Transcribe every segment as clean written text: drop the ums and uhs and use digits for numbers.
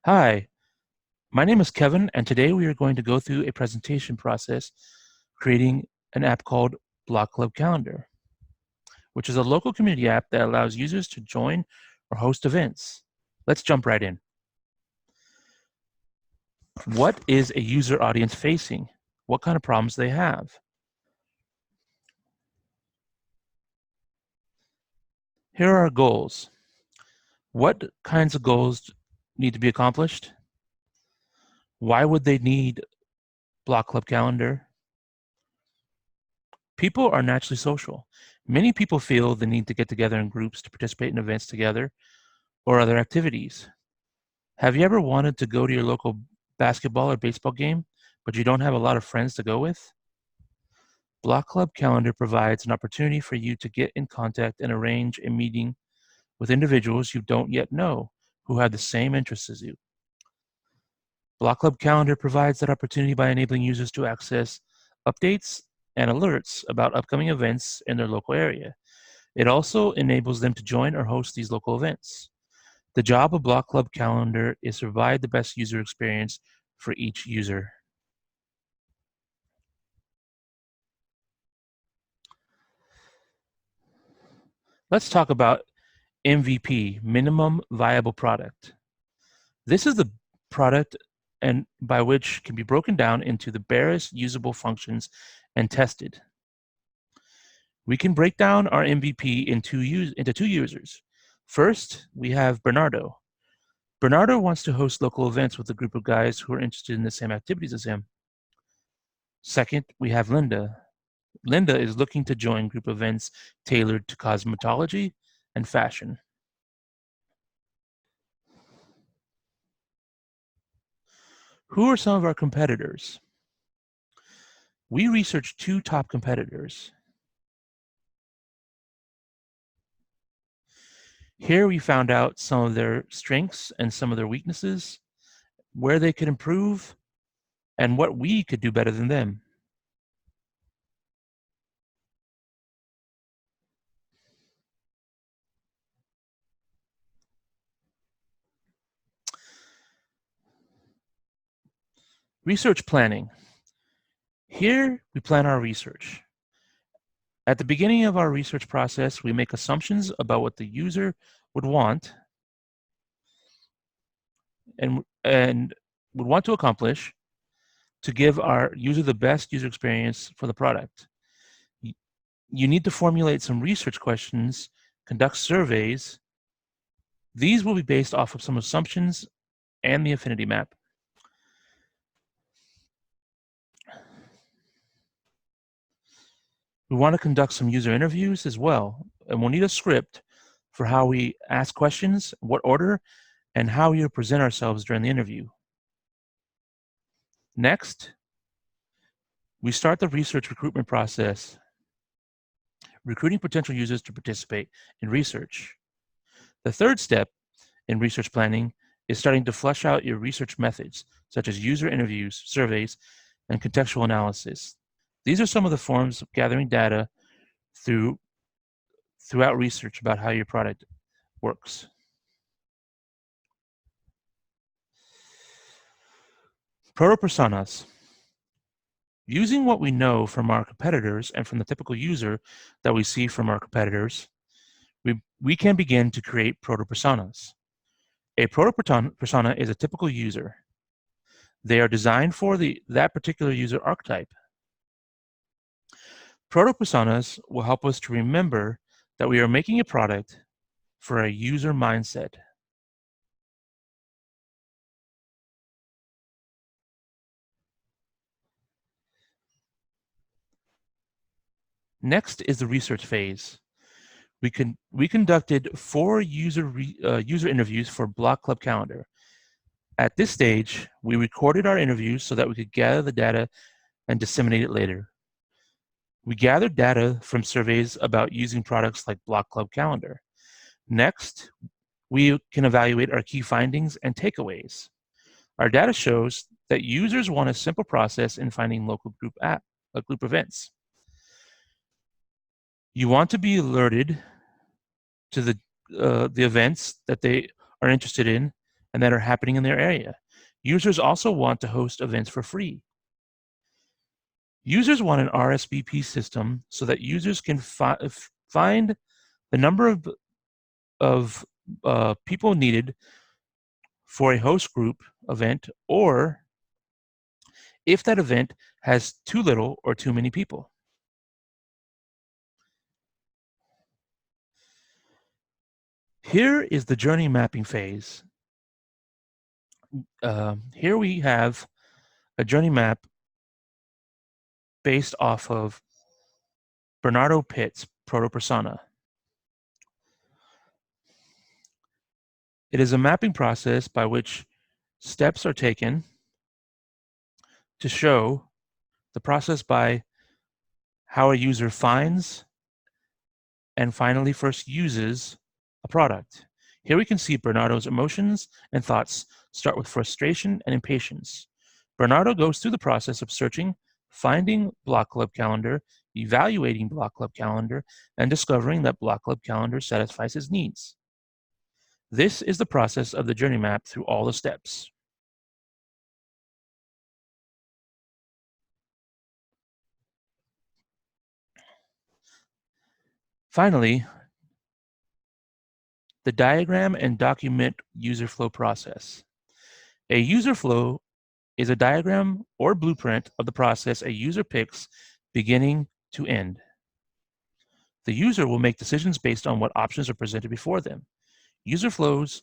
Hi, my name is Kevin, and today we are going to go through a presentation process creating an app called BlockClub Calendar, which is a local community app that allows users to join or host events. Let's jump right in. What is a user audience facing? What kind of problems do they have? Here are our goals. What kinds of goals need to be accomplished? Why would they need BlockClub Calendar? People are naturally social. Many people feel the need to get together in groups to participate in events together or other activities. Have you ever wanted to go to your local basketball or baseball game, but you don't have a lot of friends to go with? Block Club Calendar provides an opportunity for you to get in contact and arrange a meeting with individuals you don't yet know who have the same interests as you. Block Club Calendar provides that opportunity by enabling users to access updates and alerts about upcoming events in their local area. It also enables them to join or host these local events. The job of Block Club Calendar is to provide the best user experience for each user. Let's talk about MVP, minimum viable product. This is the product and by which can be broken down into the barest usable functions and tested. We can break down our MVP into two users. First, we have Bernardo. Bernardo wants to host local events with a group of guys who are interested in the same activities as him. Second, we have Linda. Linda is looking to join group events tailored to cosmetology and fashion. Who are some of our competitors? We researched two top competitors. Here we found out some of their strengths and some of their weaknesses, where they could improve, and what we could do better than them. Research planning. Here we plan our research. At the beginning of our research process, we make assumptions about what the user would want and would want to accomplish to give our user the best user experience for the product. You need to formulate some research questions, conduct surveys. These will be based off of some assumptions and the affinity map. We want to conduct some user interviews as well, and we'll need a script for how we ask questions, what order, and how we present ourselves during the interview. Next, we start the research recruitment process, recruiting potential users to participate in research. The third step in research planning is starting to flesh out your research methods, such as user interviews, surveys, and contextual analysis. These are some of the forms of gathering data throughout research about how your product works. Proto-personas. Using what we know from our competitors and from the typical user that we see from our competitors, we can begin to create proto-personas. A proto-persona is a typical user. They are designed for that particular user archetype. Proto-personas will help us to remember that we are making a product for a user mindset. Next is the research phase. We conducted 4 user interviews for Block Club Calendar. At this stage, we recorded our interviews so that we could gather the data and disseminate it later. We gathered data from surveys about using products like Block Club Calendar. Next, we can evaluate our key findings and takeaways. Our data shows that users want a simple process in finding local group events. You want to be alerted to the events that they are interested in and that are happening in their area. Users also want to host events for free. Users want an RSVP system so that users can find the number of people needed for a host group event, or if that event has too little or too many people. Here is the journey mapping phase. Here we have a journey map based off of Bernardo Pitt's proto-persona. It is a mapping process by which steps are taken to show the process by how a user finds and finally first uses a product. Here we can see Bernardo's emotions and thoughts start with frustration and impatience. Bernardo goes through the process of searching, finding BlockClub Calendar, evaluating BlockClub Calendar, and discovering that BlockClub Calendar satisfies his needs. This is the process of the journey map through all the steps. Finally, the diagram and document user flow process. A user flow is a diagram or blueprint of the process a user picks beginning to end. The user will make decisions based on what options are presented before them. User flows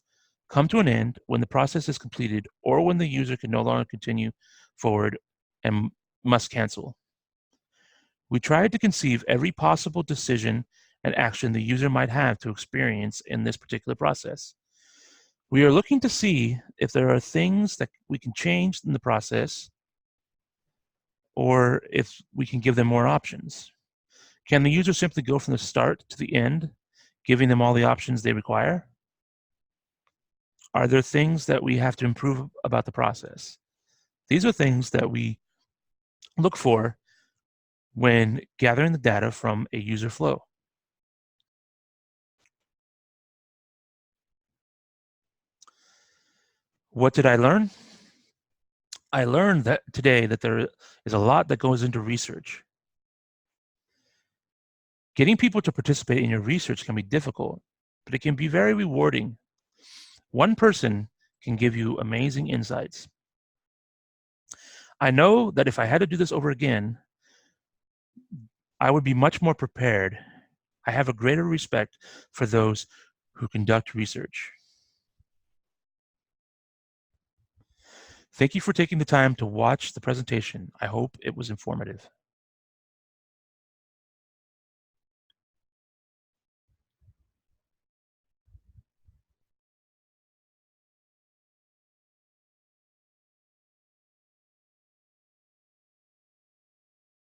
come to an end when the process is completed or when the user can no longer continue forward and must cancel. We tried to conceive every possible decision and action the user might have to experience in this particular process. We are looking to see if there are things that we can change in the process or if we can give them more options. Can the user simply go from the start to the end, giving them all the options they require? Are there things that we have to improve about the process? These are things that we look for when gathering the data from a user flow. What did I learn? I learned that today that there is a lot that goes into research. Getting people to participate in your research can be difficult, but it can be very rewarding. One person can give you amazing insights. I know that if I had to do this over again, I would be much more prepared. I have a greater respect for those who conduct research. Thank you for taking the time to watch the presentation. I hope it was informative.